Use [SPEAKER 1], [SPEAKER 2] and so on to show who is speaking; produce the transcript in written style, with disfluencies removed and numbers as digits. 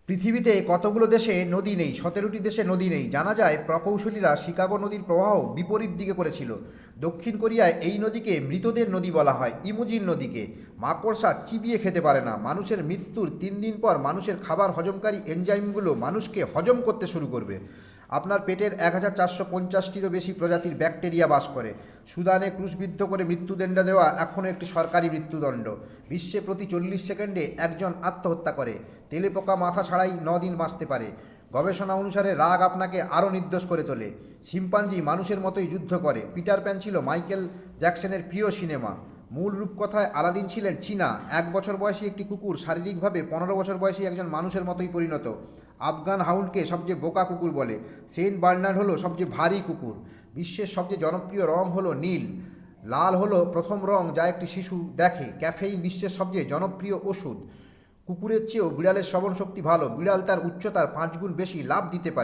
[SPEAKER 1] পৃথিবীতে কতগুলো দেশে নদী নেই? 17টি দেশে নদী নেই। জানা যায় প্রকৌশলীরা শিকাগো নদীর প্রবাহ বিপরীত দিকে করেছিল। দক্ষিণ কোরিয়ায় এই নদীকে মৃতদের নদী বলা হয়, ইমুজিন নদীকে। মাকড়সা চিবিয়ে খেতে পারে না। মানুষের মৃত্যুর 3 দিন পর মানুষের খাবার হজমকারী এনজাইমগুলো মানুষকে হজম করতে শুরু করবে। আপনার পেটের 1450টিরও বেশি প্রজাতির ব্যাকটেরিয়া বাস করে। সুদানে ক্রুশবিদ্ধ করে মৃত্যুদণ্ড দেওয়া এখনও একটি সরকারি মৃত্যুদণ্ড। বিশ্বে প্রতি 40 সেকেন্ডে একজন আত্মহত্যা করে। তেলেপোকা মাথা ছাড়াই 9 দিন বাঁচতে পারে। গবেষণা অনুসারে রাগ আপনাকে আরও নির্দোষ করে তোলে। শিম্পাঞ্জি মানুষের মতোই যুদ্ধ করে। পিটার প্যান ছিল মাইকেল জ্যাকসনের প্রিয় সিনেমা। মূল রূপকথায় আলাদিন ছিলেন চীনা। 1 বছর বয়সী একটি কুকুর শারীরিকভাবে 15 বছর বয়সী একজন মানুষের মতোই পরিণত। আফগান হাউন্ডকে সবচেয়ে বোকা কুকুর বলে। সেন্ট বার্নার্ড হলো সবচেয়ে ভারী কুকুর। বিশ্বের সবচেয়ে জনপ্রিয় রং হলো নীল। লাল হলো প্রথম রং যা একটি শিশু দেখে। ক্যাফেইন বিশ্বের সবচেয়ে জনপ্রিয় ওষুধ। কুকুরের চেয়েও বিড়ালের শ্রবণ শক্তি ভালো। বিড়াল তার উচ্চতার 5 গুণ বেশি লাফ দিতে পারে।